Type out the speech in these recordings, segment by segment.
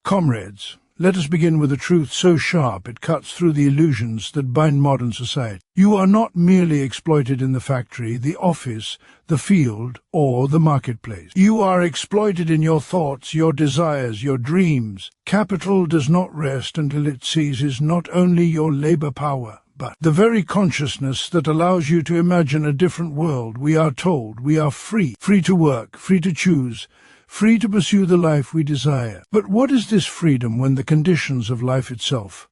Comrades, let us begin with a truth so sharp it cuts through the illusions that bind modern society. You are not merely exploited in the factory, the office, the field, or the marketplace. You are exploited in your thoughts, your desires, your dreams. Capital does not rest until it seizes not only your labor power, but the very consciousness that allows you to imagine a different world. We are told we are free to work, free to choose, free to pursue the life we desire. But what is this freedom when the conditions of life itself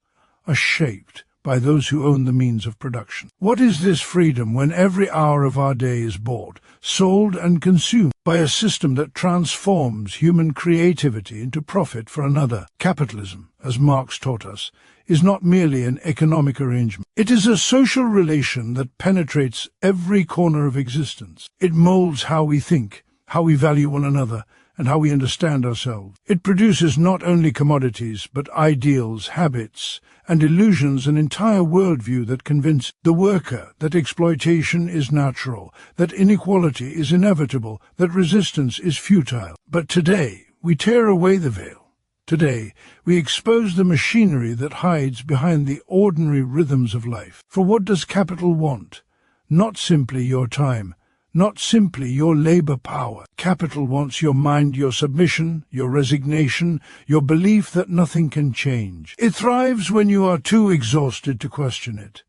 are shaped by those who own the means of production? What is this freedom when every hour of our day is bought, sold and consumed by a system that transforms human creativity into profit for another? Capitalism, as Marx taught us, is not merely an economic arrangement. It is a social relation that penetrates every corner of existence. It molds how we think, how we value one another, and how we understand ourselves. It produces not only commodities, but ideals, habits, and illusions, an entire worldview that convinces the worker that exploitation is natural, that inequality is inevitable, that resistance is futile. But today, we tear away the veil. Today, we expose the machinery that hides behind the ordinary rhythms of life. For what does capital want? Not simply your time, not simply your labor power. Capital wants your mind, your submission, your resignation, your belief that nothing can change. It thrives when you are too exhausted to question it.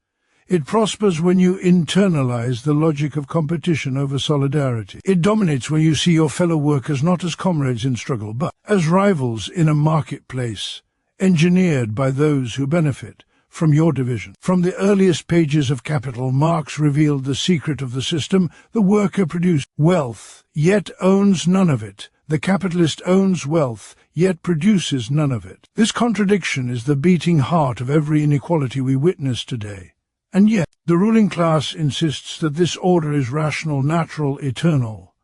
It prospers when you internalize the logic of competition over solidarity. It dominates when you see your fellow workers not as comrades in struggle, but as rivals in a marketplace, engineered by those who benefit from your division. From the earliest pages of Capital, Marx revealed the secret of the system. The worker produced wealth, yet owns none of it. The capitalist owns wealth, yet produces none of it. This contradiction is the beating heart of every inequality we witness today. And yet, the ruling class insists that this order is rational, natural, eternal.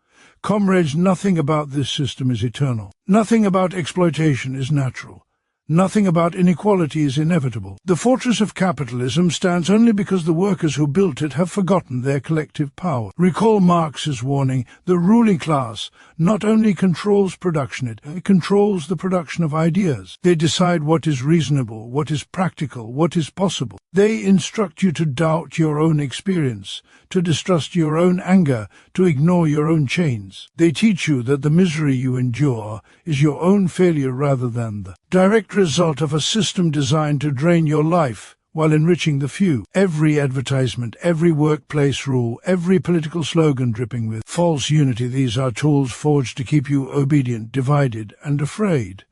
Comrades, nothing about this system is eternal. Nothing about exploitation is natural. Nothing about inequality is inevitable. The fortress of capitalism stands only because the workers who built it have forgotten their collective power. Recall Marx's warning: the ruling class not only controls production, it controls the production of ideas. They decide what is reasonable, what is practical, what is possible. They instruct you to doubt your own experience, to distrust your own anger, to ignore your own chains. They teach you that the misery you endure is your own failure rather than the direct result of a system designed to drain your life while enriching the few. Every advertisement, every workplace rule, every political slogan dripping with false unity, these are tools forged to keep you obedient, divided, and afraid.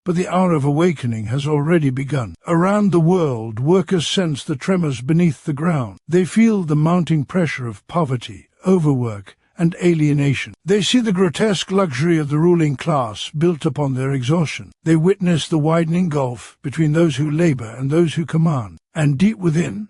But the hour of awakening has already begun. Around the world, workers sense the tremors beneath the ground. They feel the mounting pressure of poverty, overwork, and alienation. They see the grotesque luxury of the ruling class built upon their exhaustion. They witness the widening gulf between those who labor and those who command. And deep within,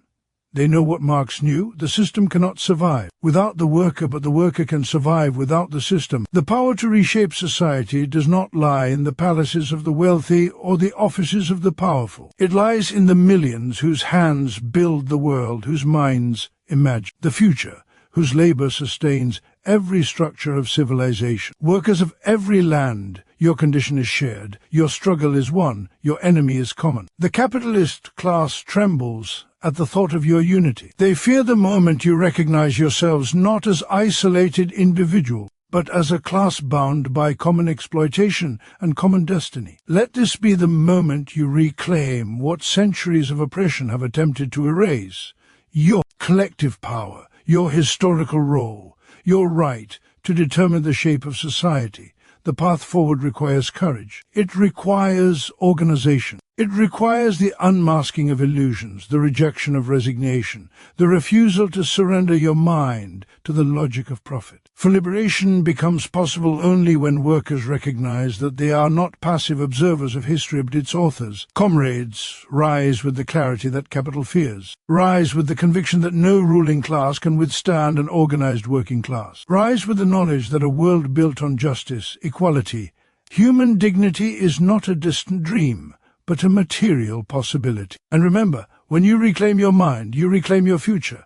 they know what Marx knew: the system cannot survive without the worker, but the worker can survive without the system. The power to reshape society does not lie in the palaces of the wealthy or the offices of the powerful. It lies in the millions whose hands build the world, whose minds imagine the future, whose labor sustains every structure of civilization. Workers of every land, your condition is shared, your struggle is one, your enemy is common. The capitalist class trembles at the thought of your unity. They fear the moment you recognize yourselves not as isolated individuals, but as a class bound by common exploitation and common destiny. Let this be the moment you reclaim what centuries of oppression have attempted to erase: your collective power, your historical role, your right to determine the shape of society. The path forward requires courage. It requires organization. It requires the unmasking of illusions, the rejection of resignation, the refusal to surrender your mind to the logic of profit. For liberation becomes possible only when workers recognize that they are not passive observers of history but its authors. Comrades, rise with the clarity that capital fears. Rise with the conviction that no ruling class can withstand an organized working class. Rise with the knowledge that a world built on justice, equality, human dignity is not a distant dream, but a material possibility. And remember, when you reclaim your mind, you reclaim your future.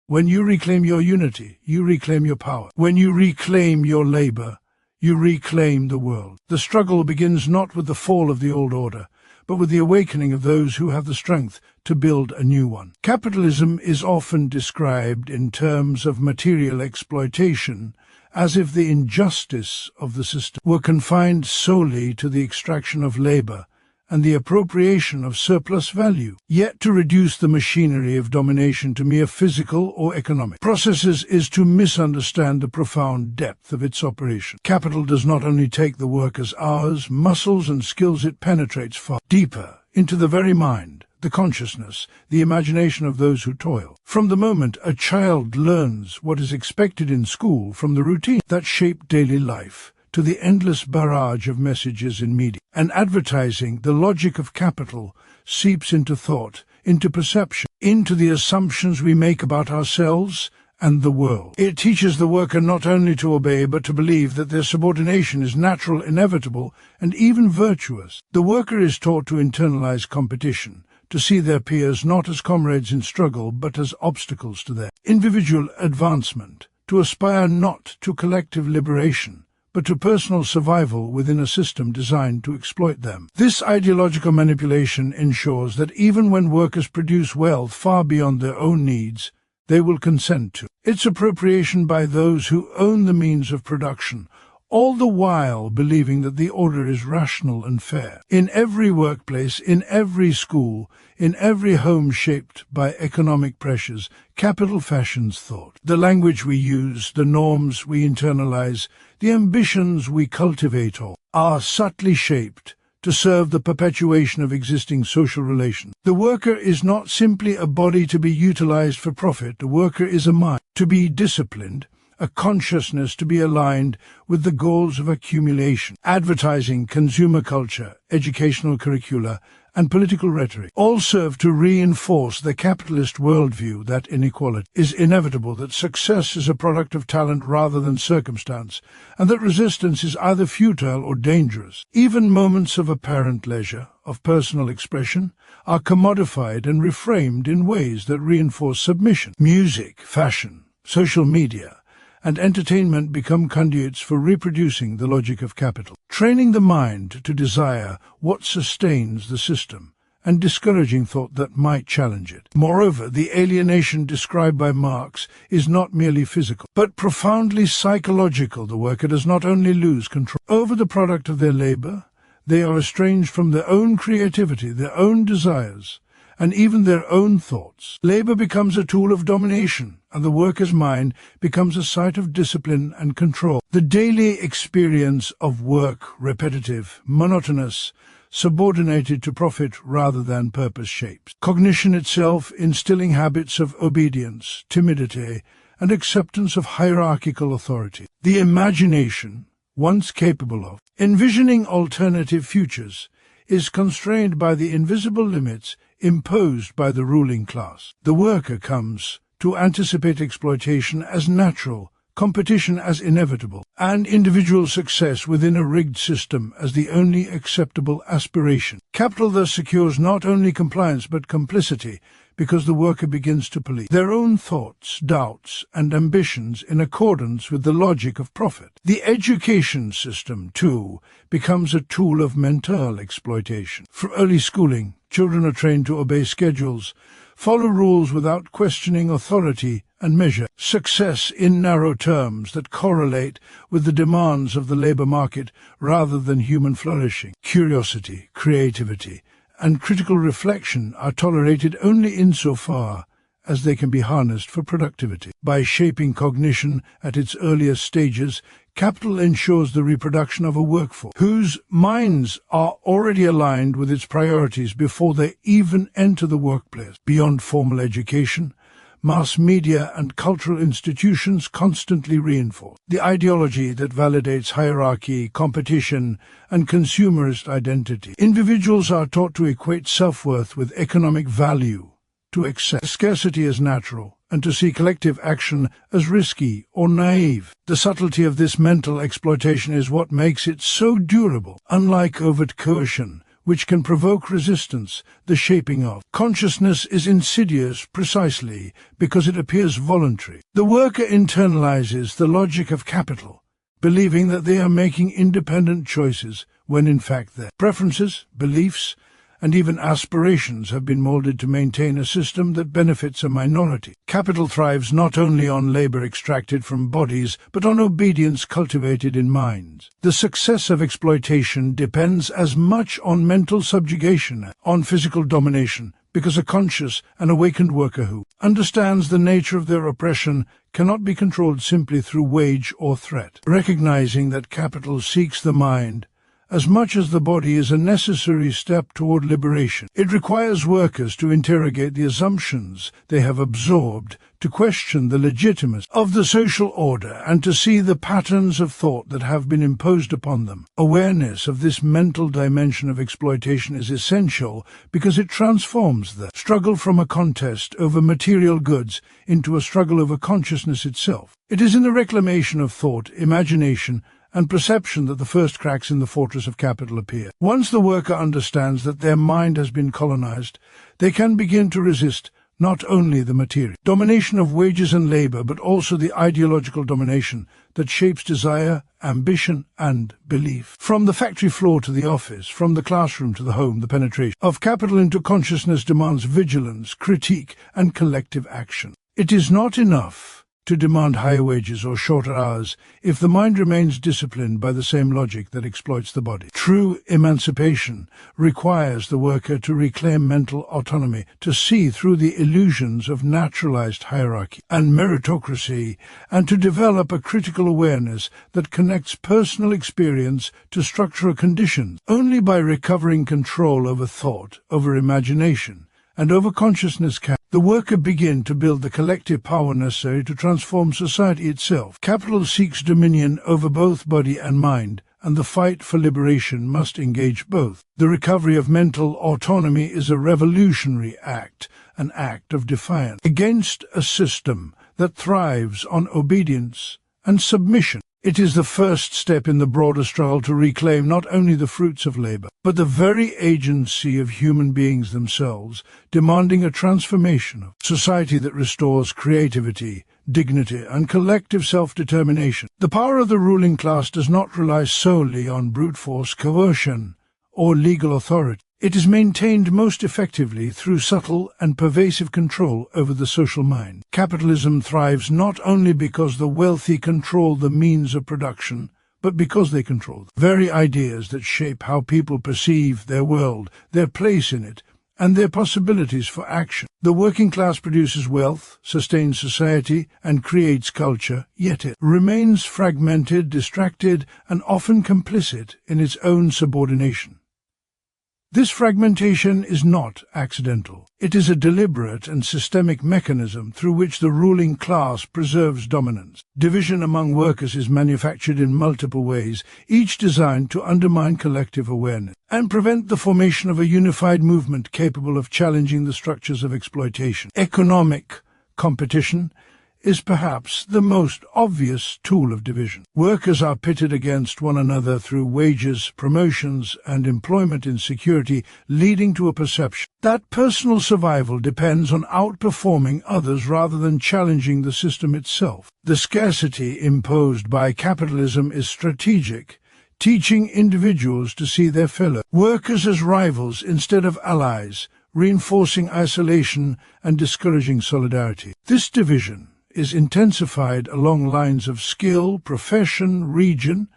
When you reclaim your unity, you reclaim your power. When you reclaim your labor, you reclaim the world. The struggle begins not with the fall of the old order, but with the awakening of those who have the strength to build a new one. Capitalism is often described in terms of material exploitation, as if the injustice of the system were confined solely to the extraction of labor and the appropriation of surplus value. Yet to reduce the machinery of domination to mere physical or economic processes is to misunderstand the profound depth of its operation. Capital does not only take the worker's hours, muscles, and skills, it penetrates far deeper into the very mind, the consciousness, the imagination of those who toil. From the moment a child learns what is expected in school, from the routine that shape daily life, to the endless barrage of messages in media and advertising, the logic of capital seeps into thought, into perception, into the assumptions we make about ourselves and the world. It teaches the worker not only to obey, but to believe that their subordination is natural, inevitable, and even virtuous. The worker is taught to internalize competition, to see their peers not as comrades in struggle, but as obstacles to their individual advancement, to aspire not to collective liberation, but to personal survival within a system designed to exploit them. This ideological manipulation ensures that even when workers produce wealth far beyond their own needs, they will consent to its appropriation by those who own the means of production, all the while believing that the order is rational and fair. In every workplace, in every school, in every home shaped by economic pressures, capital fashions thought. The language we use, the norms we internalize, the ambitions we cultivate all are subtly shaped to serve the perpetuation of existing social relations. The worker is not simply a body to be utilized for profit. The worker is a mind to be disciplined, a consciousness to be aligned with the goals of accumulation. Advertising, consumer culture, educational curricula, and political rhetoric all serve to reinforce the capitalist worldview that inequality is inevitable, that success is a product of talent rather than circumstance, and that resistance is either futile or dangerous. Even moments of apparent leisure, of personal expression, are commodified and reframed in ways that reinforce submission. Music, fashion, social media, and entertainment become conduits for reproducing the logic of capital, training the mind to desire what sustains the system and discouraging thought that might challenge it. Moreover, the alienation described by Marx is not merely physical, but profoundly psychological. The worker does not only lose control over the product of their labor, they are estranged from their own creativity, their own desires, and even their own thoughts. Labor becomes a tool of domination, and the worker's mind becomes a site of discipline and control. The daily experience of work, repetitive, monotonous, subordinated to profit rather than purpose, shapes cognition itself, instilling habits of obedience, timidity, and acceptance of hierarchical authority. The imagination, once capable of envisioning alternative futures, is constrained by the invisible limits imposed by the ruling class. The worker comes to anticipate exploitation as natural, competition as inevitable, and individual success within a rigged system as the only acceptable aspiration. Capital thus secures not only compliance but complicity, because the worker begins to police their own thoughts, doubts, and ambitions in accordance with the logic of profit. The education system, too, becomes a tool of mental exploitation. From early schooling, children are trained to obey schedules, follow rules without questioning authority, and measure success in narrow terms that correlate with the demands of the labor market rather than human flourishing. Curiosity, creativity, and critical reflection are tolerated only insofar as they can be harnessed for productivity. By shaping cognition at its earliest stages, capital ensures the reproduction of a workforce whose minds are already aligned with its priorities before they even enter the workplace. Beyond formal education, mass media and cultural institutions constantly reinforce the ideology that validates hierarchy, competition, and consumerist identity. Individuals are taught to equate self-worth with economic value, to accept scarcity as natural, and to see collective action as risky or naive. The subtlety of this mental exploitation is what makes it so durable. Unlike overt coercion, which can provoke resistance, the shaping of consciousness is insidious precisely because it appears voluntary. The worker internalizes the logic of capital believing that they are making independent choices when in fact their preferences, beliefs, and even aspirations have been molded to maintain a system that benefits a minority. Capital thrives not only on labor extracted from bodies, but on obedience cultivated in minds. The success of exploitation depends as much on mental subjugation, on physical domination, because a conscious and awakened worker who understands the nature of their oppression cannot be controlled simply through wage or threat. Recognizing that capital seeks the mind as much as the body is a necessary step toward liberation. It requires workers to interrogate the assumptions they have absorbed, to question the legitimacy of the social order, and to see the patterns of thought that have been imposed upon them. Awareness of this mental dimension of exploitation is essential because it transforms the struggle from a contest over material goods into a struggle over consciousness itself. It is in the reclamation of thought, imagination, and perception that the first cracks in the fortress of capital appear. Once the worker understands that their mind has been colonized, they can begin to resist not only the material domination of wages and labor, but also the ideological domination that shapes desire, ambition, and belief. From the factory floor to the office, from the classroom to the home, the penetration of capital into consciousness demands vigilance, critique, and collective action. It is not enough to demand higher wages or shorter hours if the mind remains disciplined by the same logic that exploits the body. True emancipation requires the worker to reclaim mental autonomy, to see through the illusions of naturalized hierarchy and meritocracy, and to develop a critical awareness that connects personal experience to structural conditions. Only by recovering control over thought, over imagination, and over consciousness can the worker begin to build the collective power necessary to transform society itself. Capital seeks dominion over both body and mind, and the fight for liberation must engage both. The recovery of mental autonomy is a revolutionary act, an act of defiance against a system that thrives on obedience and submission. It is the first step in the broader struggle to reclaim not only the fruits of labor, but the very agency of human beings themselves, demanding a transformation of society that restores creativity, dignity, and collective self-determination. The power of the ruling class does not rely solely on brute force, coercion, or legal authority. It is maintained most effectively through subtle and pervasive control over the social mind. Capitalism thrives not only because the wealthy control the means of production, but because they control the very ideas that shape how people perceive their world, their place in it, and their possibilities for action. The working class produces wealth, sustains society, and creates culture, yet it remains fragmented, distracted, and often complicit in its own subordination. This fragmentation is not accidental. It is a deliberate and systemic mechanism through which the ruling class preserves dominance. Division among workers is manufactured in multiple ways, each designed to undermine collective awareness and prevent the formation of a unified movement capable of challenging the structures of exploitation. Economic competition is perhaps the most obvious tool of division. Workers are pitted against one another through wages, promotions, and employment insecurity, leading to a perception that personal survival depends on outperforming others rather than challenging the system itself. The scarcity imposed by capitalism is strategic, teaching individuals to see their fellow workers as rivals instead of allies, reinforcing isolation and discouraging solidarity. This division is intensified along lines of skill, profession, region,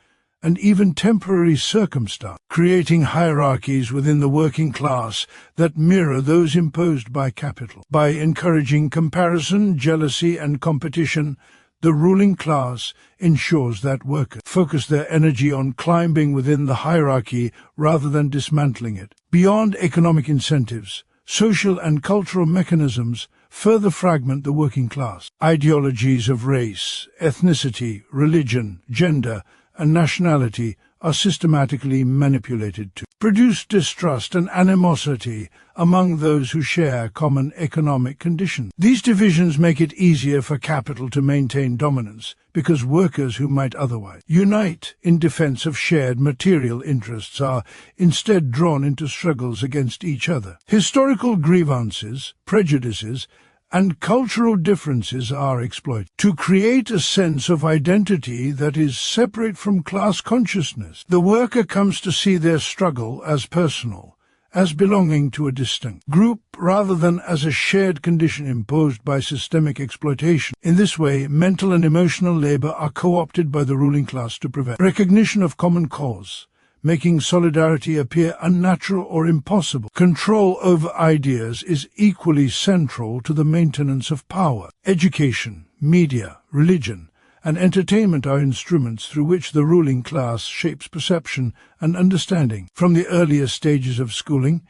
and even temporary circumstance, creating hierarchies within the working class that mirror those imposed by capital. By encouraging comparison, jealousy, and competition, the ruling class ensures that workers focus their energy on climbing within the hierarchy rather than dismantling it. Beyond economic incentives, social and cultural mechanisms further fragment the working class. Ideologies of race, ethnicity, religion, gender, and nationality are systematically manipulated to produce distrust and animosity among those who share common economic conditions. These divisions make it easier for capital to maintain dominance because workers who might otherwise unite in defense of shared material interests are instead drawn into struggles against each other. Historical grievances, prejudices, and cultural differences are exploited to create a sense of identity that is separate from class consciousness. The worker comes to see their struggle as personal, as belonging to a distinct group rather than as a shared condition imposed by systemic exploitation. In this way, mental and emotional labor are co-opted by the ruling class to prevent recognition of common cause, making solidarity appear unnatural or impossible. Control over ideas is equally central to the maintenance of power. Education, media, religion, and entertainment are instruments through which the ruling class shapes perception and understanding. From the earliest stages of schooling,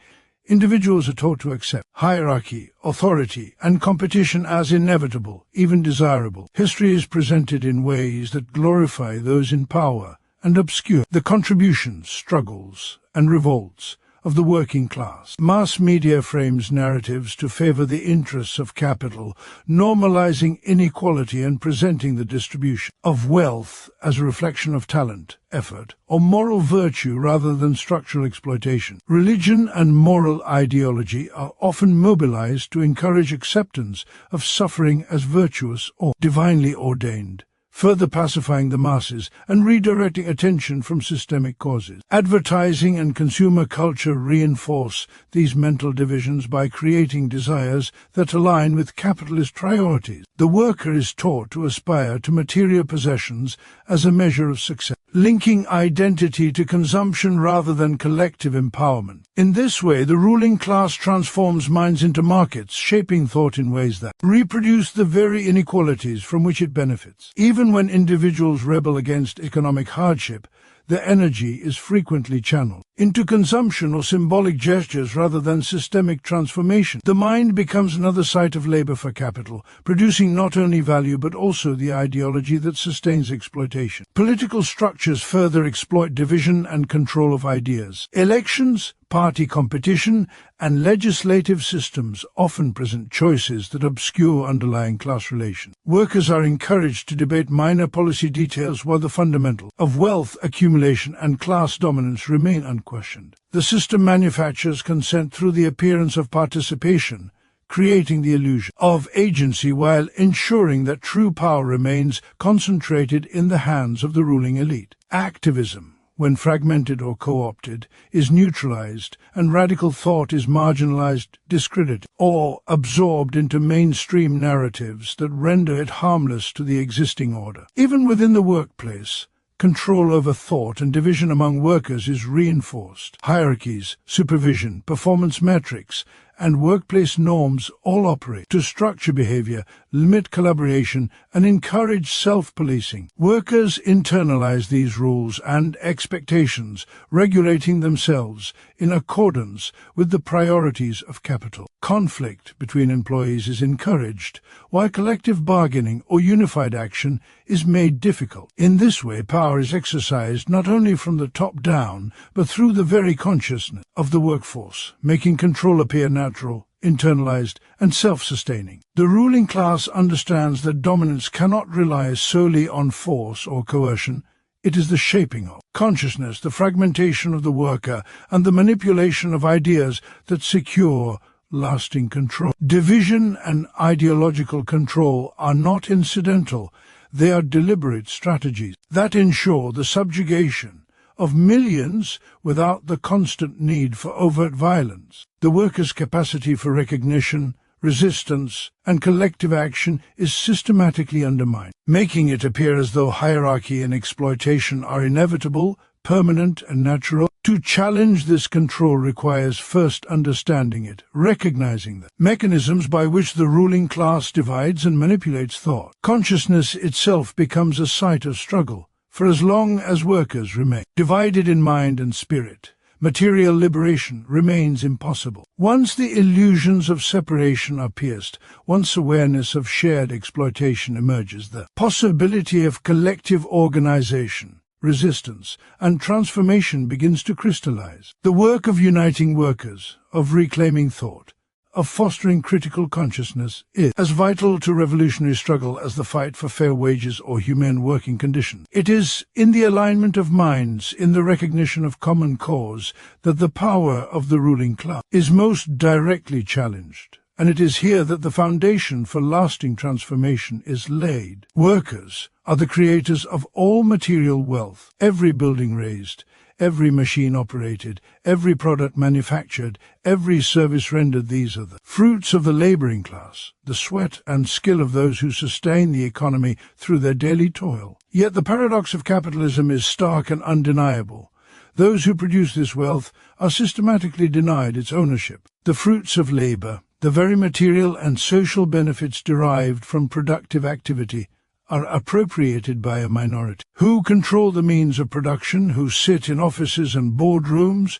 individuals are taught to accept hierarchy, authority, and competition as inevitable, even desirable. History is presented in ways that glorify those in power and obscure the contributions, struggles, and revolts of the working class. Mass media frames narratives to favor the interests of capital, normalizing inequality and presenting the distribution of wealth as a reflection of talent, effort, or moral virtue rather than structural exploitation. Religion and moral ideology are often mobilized to encourage acceptance of suffering as virtuous or divinely ordained, further pacifying the masses and redirecting attention from systemic causes. Advertising and consumer culture reinforce these mental divisions by creating desires that align with capitalist priorities. The worker is taught to aspire to material possessions as a measure of success, linking identity to consumption rather than collective empowerment. In this way, the ruling class transforms minds into markets, shaping thought in ways that reproduce the very inequalities from which it benefits. Even when individuals rebel against economic hardship, their energy is frequently channeled into consumption or symbolic gestures rather than systemic transformation. The mind becomes another site of labor for capital, producing not only value but also the ideology that sustains exploitation. Political structures further exploit division and control of ideas. Elections, party competition, and legislative systems often present choices that obscure underlying class relations. Workers are encouraged to debate minor policy details while the fundamentals of wealth accumulation and class dominance remain unquestioned. The system manufactures consent through the appearance of participation, creating the illusion of agency while ensuring that true power remains concentrated in the hands of the ruling elite. Activism, when fragmented or co-opted, is neutralized and radical thought is marginalized, discredited, or absorbed into mainstream narratives that render it harmless to the existing order. Even within the workplace, control over thought and division among workers is reinforced. Hierarchies, supervision, performance metrics, and workplace norms all operate to structure behavior, limit collaboration, and encourage self-policing. Workers internalize these rules and expectations, regulating themselves in accordance with the priorities of capital. Conflict between employees is encouraged, while collective bargaining or unified action is made difficult. In this way, power is exercised not only from the top down, but through the very consciousness of the workforce, making control appear natural, internalized, and self-sustaining. The ruling class understands that dominance cannot rely solely on force or coercion. It is the shaping of consciousness, the fragmentation of the worker, and the manipulation of ideas that secure lasting control. Division and ideological control are not incidental. They are deliberate strategies that ensure the subjugation of millions without the constant need for overt violence. The worker's capacity for recognition, resistance, and collective action is systematically undermined, making it appear as though hierarchy and exploitation are inevitable, permanent, and natural. To challenge this control requires first understanding it, recognizing the mechanisms by which the ruling class divides and manipulates thought. Consciousness itself becomes a site of struggle. For as long as workers remain divided in mind and spirit, material liberation remains impossible. Once the illusions of separation are pierced, once awareness of shared exploitation emerges, the possibility of collective organization, resistance, and transformation begins to crystallize. The work of uniting workers, of reclaiming thought, of fostering critical consciousness is as vital to revolutionary struggle as the fight for fair wages or humane working conditions. It is in the alignment of minds, in the recognition of common cause, that the power of the ruling class is most directly challenged. and it is here that the foundation for lasting transformation is laid. Workers are the creators of all material wealth. Every building raised, every machine operated, every product manufactured, every service rendered, these are the fruits of the laboring class, the sweat and skill of those who sustain the economy through their daily toil. Yet the paradox of capitalism is stark and undeniable. Those who produce this wealth are systematically denied its ownership. The fruits of labor, the very material and social benefits derived from productive activity, are appropriated by a minority, who control the means of production, who sit in offices and boardrooms,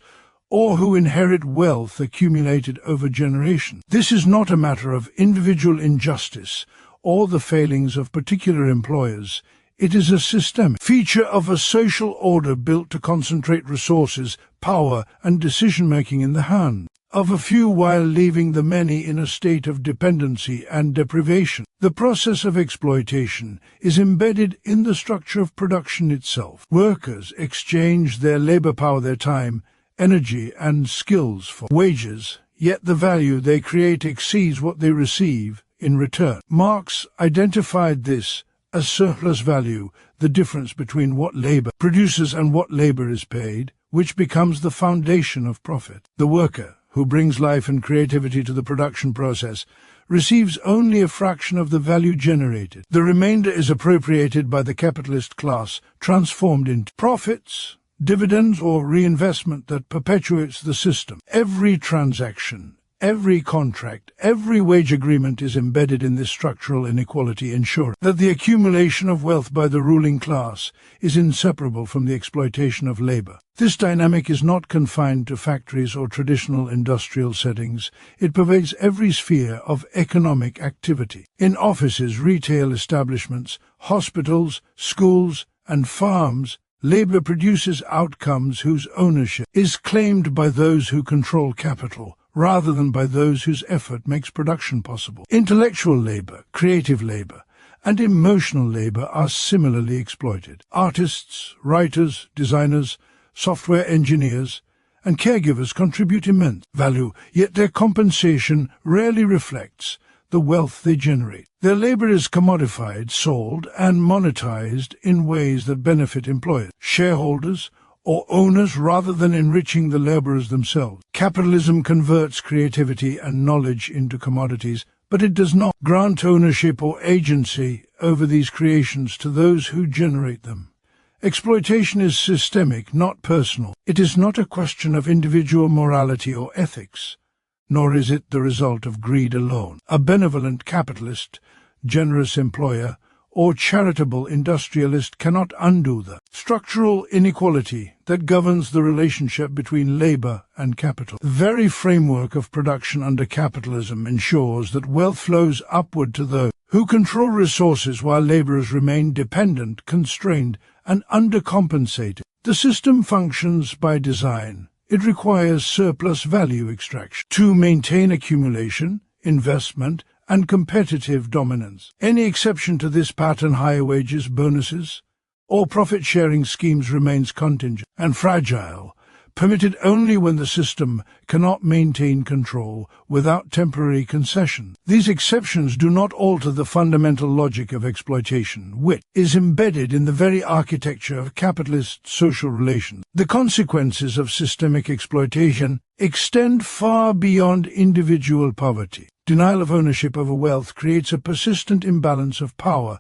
or who inherit wealth accumulated over generations. This is not a matter of individual injustice or the failings of particular employers. It is a systemic feature of a social order built to concentrate resources, power, and decision-making in the hands of a few while leaving the many in a state of dependency and deprivation. The process of exploitation is embedded in the structure of production itself. Workers exchange their labor power, their time, energy, and skills for wages, yet the value they create exceeds what they receive in return. Marx identified this as surplus value, the difference between what labor produces and what labor is paid, which becomes the foundation of profit. The worker, who brings life and creativity to the production process, receives only a fraction of the value generated. The remainder is appropriated by the capitalist class, transformed into profits, dividends, or reinvestment that perpetuates the system. Every transaction, every contract, every wage agreement is embedded in this structural inequality, ensuring that the accumulation of wealth by the ruling class is inseparable from the exploitation of labor. This dynamic is not confined to factories or traditional industrial settings. It pervades every sphere of economic activity. In offices, retail establishments, hospitals, schools, and farms, labor produces outcomes whose ownership is claimed by those who control capital, rather than by those whose effort makes production possible. Intellectual labor, creative labor, and emotional labor are similarly exploited. Artists, writers, designers, software engineers, and caregivers contribute immense value, yet their compensation rarely reflects the wealth they generate. Their labor is commodified, sold, and monetized in ways that benefit employers, shareholders, or owners rather than enriching the laborers themselves. Capitalism converts creativity and knowledge into commodities, but it does not grant ownership or agency over these creations to those who generate them. Exploitation is systemic, not personal. It is not a question of individual morality or ethics, nor is it the result of greed alone. A benevolent capitalist, generous employer, or charitable industrialist cannot undo the structural inequality that governs the relationship between labor and capital. The very framework of production under capitalism ensures that wealth flows upward to those who control resources while laborers remain dependent, constrained, and undercompensated. The system functions by design. It requires surplus value extraction to maintain accumulation, investment, and competitive dominance. Any exception to this pattern, higher wages, bonuses, or profit-sharing schemes, remains contingent and fragile, permitted only when the system cannot maintain control without temporary concession. These exceptions do not alter the fundamental logic of exploitation, which is embedded in the very architecture of capitalist social relations. The consequences of systemic exploitation extend far beyond individual poverty. Denial of ownership over wealth creates a persistent imbalance of power,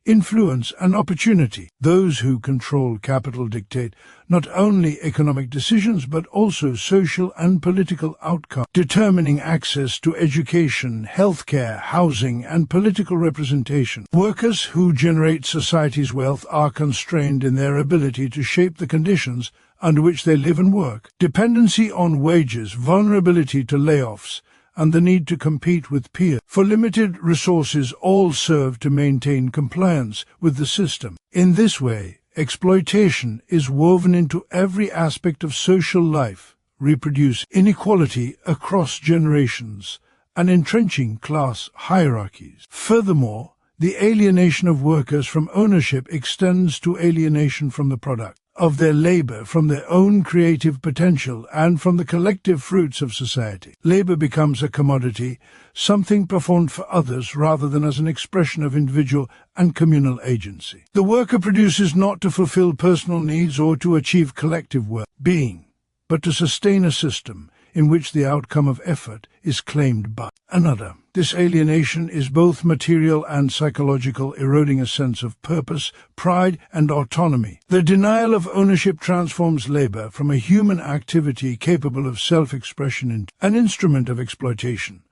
influence, and opportunity. Those who control capital dictate not only economic decisions but also social and political outcomes, determining access to education, healthcare, housing, and political representation. Workers who generate society's wealth are constrained in their ability to shape the conditions under which they live and work. Dependency on wages, vulnerability to layoffs, and the need to compete with peers for limited resources all serve to maintain compliance with the system. In this way, exploitation is woven into every aspect of social life, reproducing inequality across generations and entrenching class hierarchies. Furthermore, the alienation of workers from ownership extends to alienation from the product. of their labor from their own creative potential and from the collective fruits of society. Labor becomes a commodity, something performed for others rather than as an expression of individual and communal agency. The worker produces not to fulfill personal needs or to achieve collective well-being, but to sustain a system in which the outcome of effort is claimed by another. This alienation is both material and psychological, eroding a sense of purpose, pride, and autonomy. The denial of ownership transforms labor from a human activity capable of self-expression into an instrument of exploitation,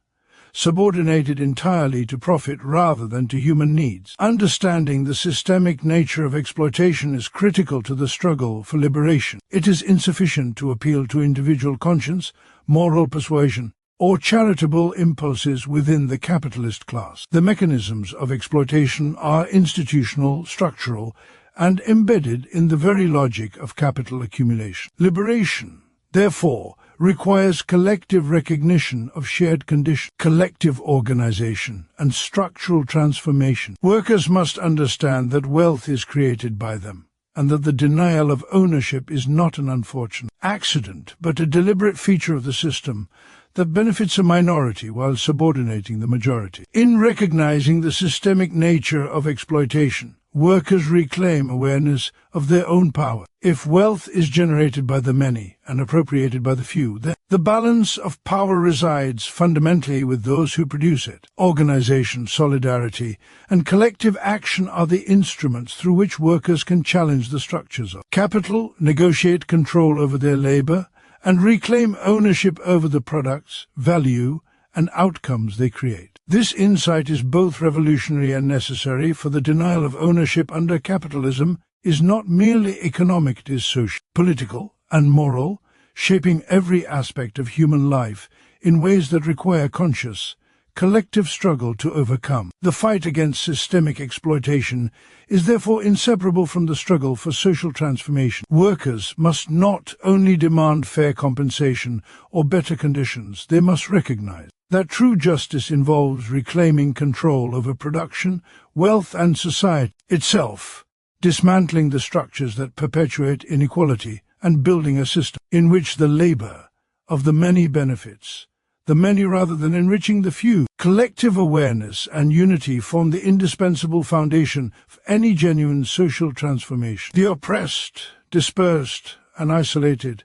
subordinated entirely to profit rather than to human needs. Understanding the systemic nature of exploitation is critical to the struggle for liberation. It is insufficient to appeal to individual conscience, moral persuasion, or charitable impulses within the capitalist class. The mechanisms of exploitation are institutional, structural, and embedded in the very logic of capital accumulation. Liberation, therefore, requires collective recognition of shared conditions, collective organization, and structural transformation. Workers must understand that wealth is created by them, and that the denial of ownership is not an unfortunate accident, but a deliberate feature of the system that benefits a minority while subordinating the majority. In recognizing the systemic nature of exploitation, workers reclaim awareness of their own power. If wealth is generated by the many and appropriated by the few, then the balance of power resides fundamentally with those who produce it. Organization, solidarity, and collective action are the instruments through which workers can challenge the structures of capital, negotiate control over their labor, and reclaim ownership over the products, value, and outcomes they create. This insight is both revolutionary and necessary, for the denial of ownership under capitalism is not merely economic, it is social, political, and moral, shaping every aspect of human life in ways that require conscious, collective struggle to overcome. The fight against systemic exploitation is therefore inseparable from the struggle for social transformation. Workers must not only demand fair compensation or better conditions, they must recognize that true justice involves reclaiming control over production, wealth, and society itself, dismantling the structures that perpetuate inequality and building a system in which the labor of the many benefits the many rather than enriching the few. Collective awareness and unity form the indispensable foundation for any genuine social transformation. The oppressed, dispersed, and isolated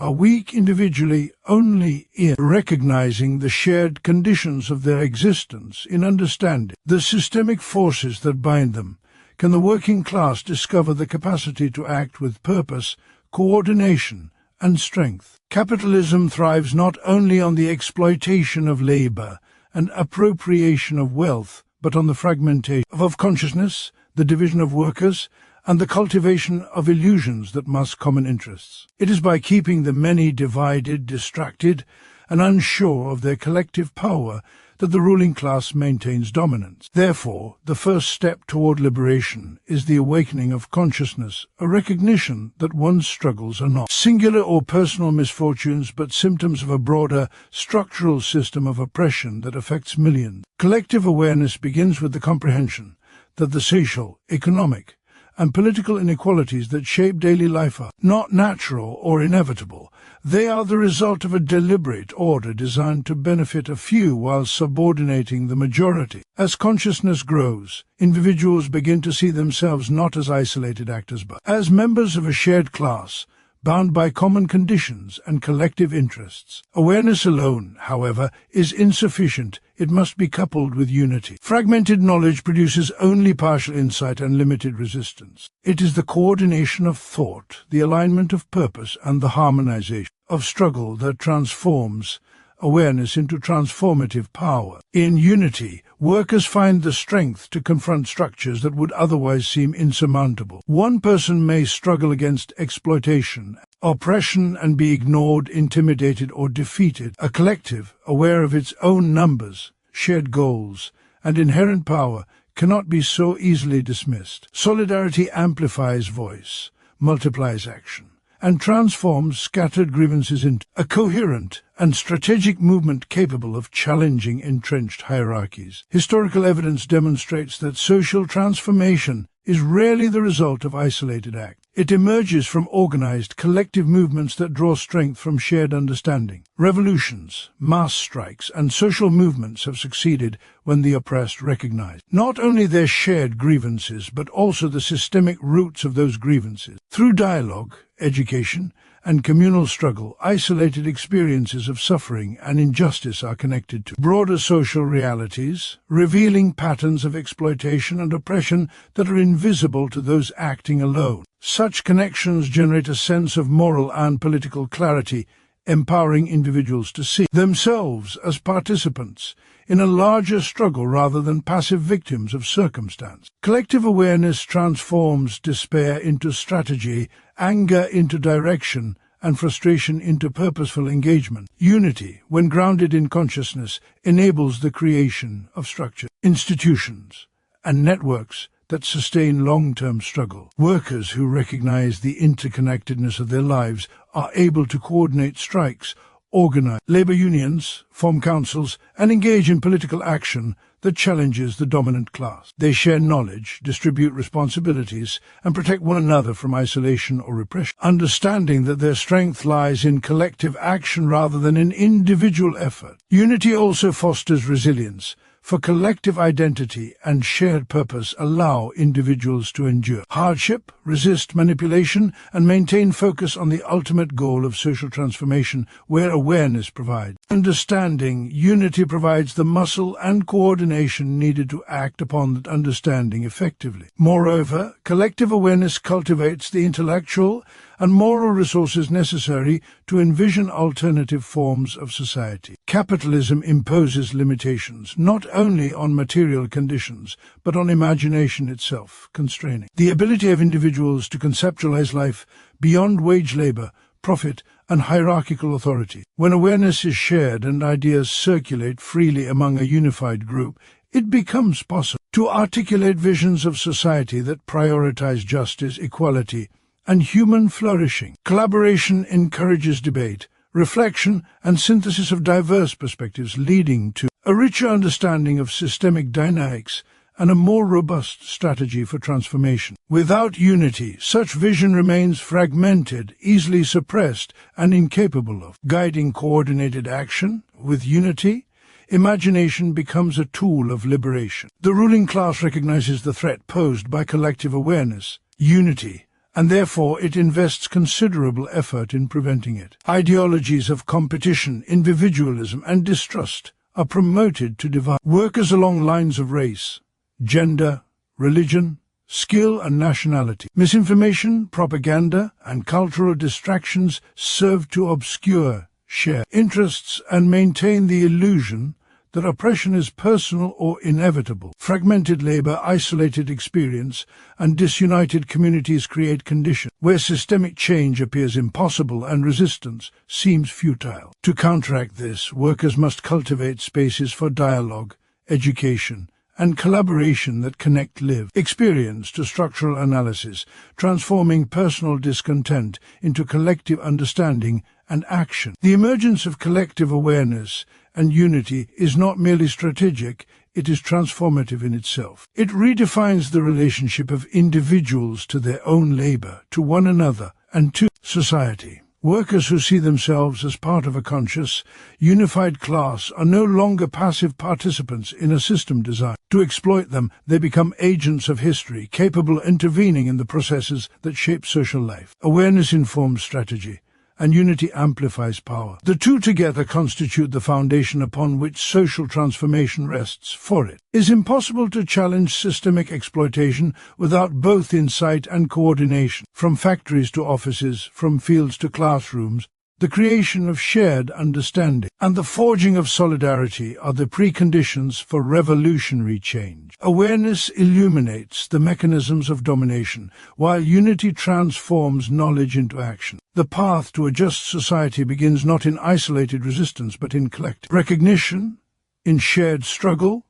are weak individually only in recognizing the shared conditions of their existence. In understanding the systemic forces that bind them, can the working class discover the capacity to act with purpose, coordination, and strength. Capitalism thrives not only on the exploitation of labor and appropriation of wealth, but on the fragmentation of consciousness, the division of workers, and the cultivation of illusions that mask common interests. It is by keeping the many divided, distracted, and unsure of their collective power that the ruling class maintains dominance. Therefore, the first step toward liberation is the awakening of consciousness, a recognition that one's struggles are not singular or personal misfortunes, but symptoms of a broader, structural system of oppression that affects millions. Collective awareness begins with the comprehension that the social, economic, and political inequalities that shape daily life are not natural or inevitable. They are the result of a deliberate order designed to benefit a few while subordinating the majority. As consciousness grows, individuals begin to see themselves not as isolated actors but as members of a shared class, bound by common conditions and collective interests. Awareness alone, however, is insufficient. It must be coupled with unity. Fragmented knowledge produces only partial insight and limited resistance. It is the coordination of thought, the alignment of purpose, and the harmonization of struggle that transforms awareness into transformative power. In unity, workers find the strength to confront structures that would otherwise seem insurmountable. One person may struggle against exploitation, oppression, and be ignored, intimidated, or defeated. A collective, aware of its own numbers, shared goals, and inherent power, cannot be so easily dismissed. Solidarity amplifies voice, multiplies action, and transforms scattered grievances into a coherent and strategic movement capable of challenging entrenched hierarchies. Historical evidence demonstrates that social transformation is rarely the result of isolated acts. It emerges from organized, collective movements that draw strength from shared understanding. Revolutions, mass strikes, and social movements have succeeded when the oppressed recognize not only their shared grievances, but also the systemic roots of those grievances. Through dialogue, education, and communal struggle, isolated experiences of suffering and injustice are connected to broader social realities, revealing patterns of exploitation and oppression that are invisible to those acting alone. Such connections generate a sense of moral and political clarity, empowering individuals to see themselves as participants in a larger struggle rather than passive victims of circumstance. Collective awareness transforms despair into strategy, anger into direction, and frustration into purposeful engagement. Unity, when grounded in consciousness, enables the creation of structure, institutions, and networks that sustain long-term struggle. Workers who recognize the interconnectedness of their lives are able to coordinate strikes, organize labor unions, form councils, and engage in political action that challenges the dominant class. They share knowledge, distribute responsibilities, and protect one another from isolation or repression, understanding that their strength lies in collective action rather than in individual effort. Unity also fosters resilience, for collective identity and shared purpose allow individuals to endure hardship, resist manipulation, and maintain focus on the ultimate goal of social transformation, where awareness provides understanding. Unity provides the muscle and coordination needed to act upon that understanding effectively. Moreover, collective awareness cultivates the intellectual and moral resources necessary to envision alternative forms of society. Capitalism imposes limitations, not only on material conditions, but on imagination itself, constraining the ability of individuals to conceptualize life beyond wage labor, profit, and hierarchical authority. When awareness is shared and ideas circulate freely among a unified group, it becomes possible to articulate visions of society that prioritize justice, equality, and human flourishing. Collaboration encourages debate, reflection, and synthesis of diverse perspectives, leading to a richer understanding of systemic dynamics and a more robust strategy for transformation. Without unity, such vision remains fragmented, easily suppressed, and incapable of guiding coordinated action. With unity, imagination becomes a tool of liberation. The ruling class recognizes the threat posed by collective awareness, unity, and therefore it invests considerable effort in preventing it. Ideologies of competition, individualism, and distrust are promoted to divide workers along lines of race, gender, religion, skill, and nationality. Misinformation, propaganda, and cultural distractions serve to obscure shared interests and maintain the illusion that oppression is personal or inevitable. Fragmented labor, isolated experience, and disunited communities create conditions where systemic change appears impossible and resistance seems futile. To counteract this, workers must cultivate spaces for dialogue, education, and collaboration that connect lived experience to structural analysis, transforming personal discontent into collective understanding and action. The emergence of collective awareness and unity is not merely strategic, it is transformative in itself. It redefines the relationship of individuals to their own labor, to one another, and to society. Workers who see themselves as part of a conscious, unified class are no longer passive participants in a system designed to exploit them. They become agents of history, capable of intervening in the processes that shape social life. Awareness informs strategy, and unity amplifies power. The two together constitute the foundation upon which social transformation rests. For it is impossible to challenge systemic exploitation without both insight and coordination. From factories to offices, from fields to classrooms, the creation of shared understanding and the forging of solidarity are the preconditions for revolutionary change. Awareness illuminates the mechanisms of domination, while unity transforms knowledge into action. The path to a just society begins not in isolated resistance but in collective recognition, in shared struggle,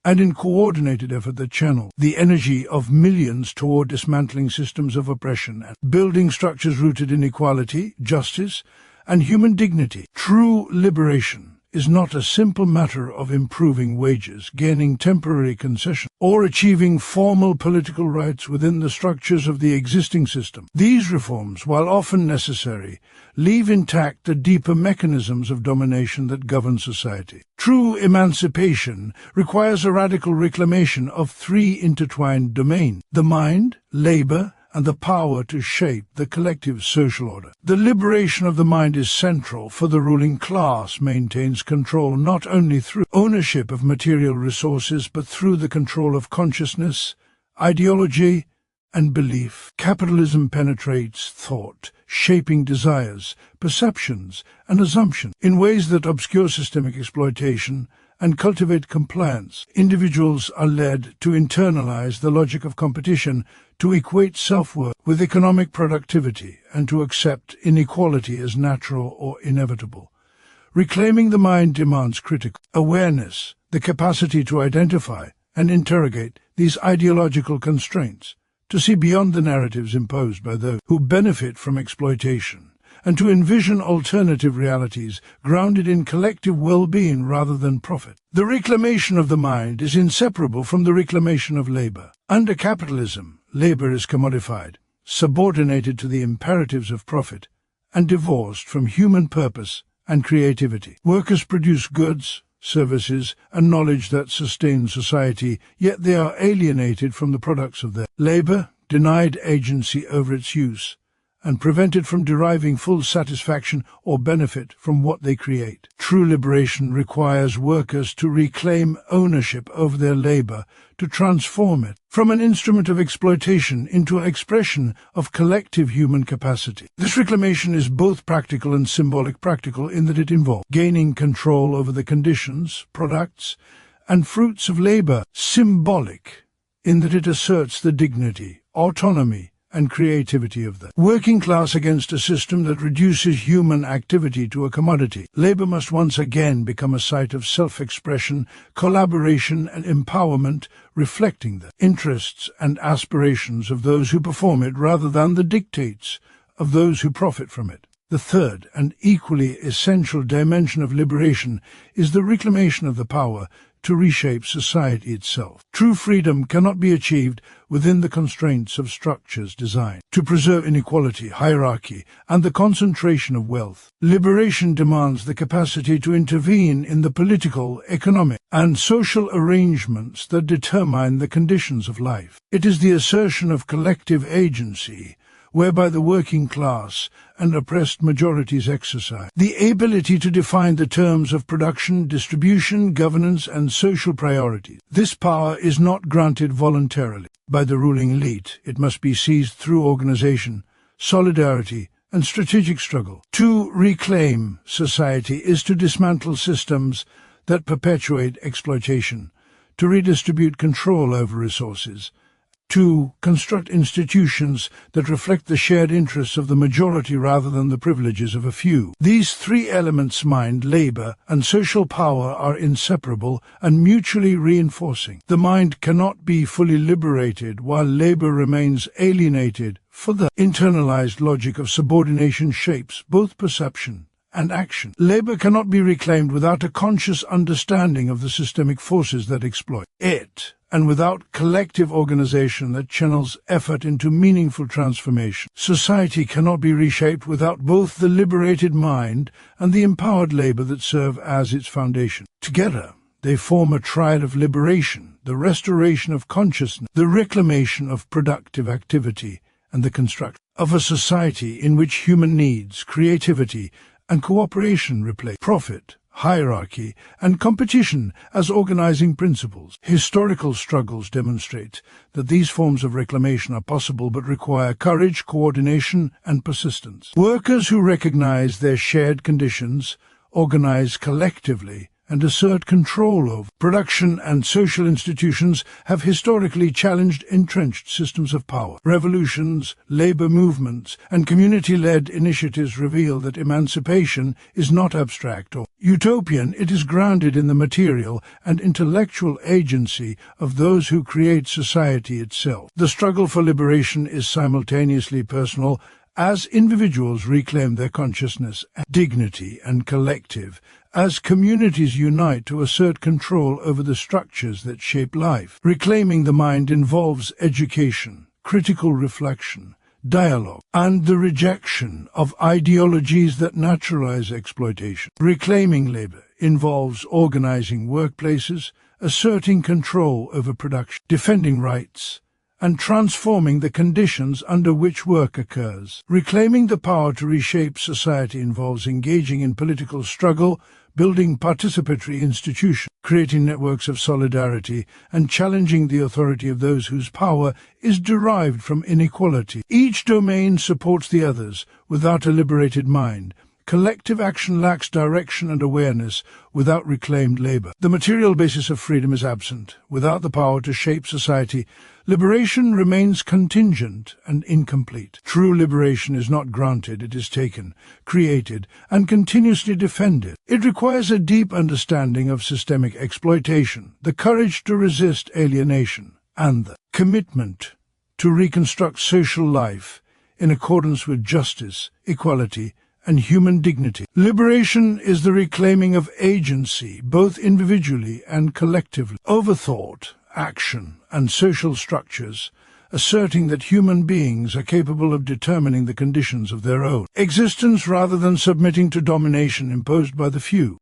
and in coordinated effort that channel the energy of millions toward dismantling systems of oppression and building structures rooted in equality, justice, and human dignity. True liberation is not a simple matter of improving wages, gaining temporary concession, or achieving formal political rights within the structures of the existing system. These reforms, while often necessary, leave intact the deeper mechanisms of domination that govern society. True emancipation requires a radical reclamation of three intertwined domains: the mind, labor, and the power to shape the collective social order. The liberation of the mind is central, for the ruling class maintains control not only through ownership of material resources, but through the control of consciousness, ideology, and belief. Capitalism penetrates thought, shaping desires, perceptions, and assumptions in ways that obscure systemic exploitation and cultivate compliance. Individuals are led to internalize the logic of competition, to equate self-worth with economic productivity, and to accept inequality as natural or inevitable. Reclaiming the mind demands critical awareness, the capacity to identify and interrogate these ideological constraints, to see beyond the narratives imposed by those who benefit from exploitation, and to envision alternative realities grounded in collective well-being rather than profit. The reclamation of the mind is inseparable from the reclamation of labor. Under capitalism, labor is commodified, subordinated to the imperatives of profit, and divorced from human purpose and creativity. Workers produce goods, services, and knowledge that sustain society, yet they are alienated from the products of their labor, denied agency over its use, and prevented from deriving full satisfaction or benefit from what they create. True liberation requires workers to reclaim ownership over their labor, to transform it from an instrument of exploitation into an expression of collective human capacity. This reclamation is both practical and symbolic. Practical in that it involves gaining control over the conditions, products, and fruits of labor. Symbolic in that it asserts the dignity, autonomy, and creativity of the working class against a system that reduces human activity to a commodity. Labor must once again become a site of self-expression, collaboration, and empowerment, reflecting the interests and aspirations of those who perform it rather than the dictates of those who profit from it. The third and equally essential dimension of liberation is the reclamation of the power to reshape society itself. True freedom cannot be achieved within the constraints of structures designed to preserve inequality, hierarchy, and the concentration of wealth. Liberation demands the capacity to intervene in the political, economic, and social arrangements that determine the conditions of life. It is the assertion of collective agency whereby the working class and oppressed majorities exercise the ability to define the terms of production, distribution, governance, and social priorities. This power is not granted voluntarily by the ruling elite. It must be seized through organization, solidarity, and strategic struggle. To reclaim society is to dismantle systems that perpetuate exploitation, to redistribute control over resources, to construct institutions that reflect the shared interests of the majority rather than the privileges of a few. These three elements, mind, labor, and social power, are inseparable and mutually reinforcing. The mind cannot be fully liberated while labor remains alienated, for the internalized logic of subordination shapes both perception and action. Labor cannot be reclaimed without a conscious understanding of the systemic forces that exploit it, and without collective organization that channels effort into meaningful transformation. Society cannot be reshaped without both the liberated mind and the empowered labor that serve as its foundation. Together, they form a triad of liberation, the restoration of consciousness, the reclamation of productive activity, and the construction of a society in which human needs, creativity, and cooperation replace profit, hierarchy, and competition as organizing principles. Historical struggles demonstrate that these forms of reclamation are possible but require courage, coordination, and persistence. Workers who recognize their shared conditions, organize collectively, and assert control over production and social institutions have historically challenged entrenched systems of power. Revolutions, labor movements, and community-led initiatives reveal that emancipation is not abstract or utopian. It is grounded in the material and intellectual agency of those who create society itself. The struggle for liberation is simultaneously personal, as individuals reclaim their consciousness, dignity, and collective as communities unite to assert control over the structures that shape life. Reclaiming the mind involves education, critical reflection, dialogue, and the rejection of ideologies that naturalize exploitation. Reclaiming labor involves organizing workplaces, asserting control over production, defending rights, and transforming the conditions under which work occurs. Reclaiming the power to reshape society involves engaging in political struggle, building participatory institutions, creating networks of solidarity, and challenging the authority of those whose power is derived from inequality. Each domain supports the others without a liberated mind. Collective action lacks direction and awareness without reclaimed labor. The material basis of freedom is absent. Without the power to shape society, liberation remains contingent and incomplete. True liberation is not granted, it is taken, created, and continuously defended. It requires a deep understanding of systemic exploitation, the courage to resist alienation, and the commitment to reconstruct social life in accordance with justice, equality, and human dignity. Liberation is the reclaiming of agency, both individually and collectively, over thought, action, and social structures, asserting that human beings are capable of determining the conditions of their own existence rather than submitting to domination imposed by the few.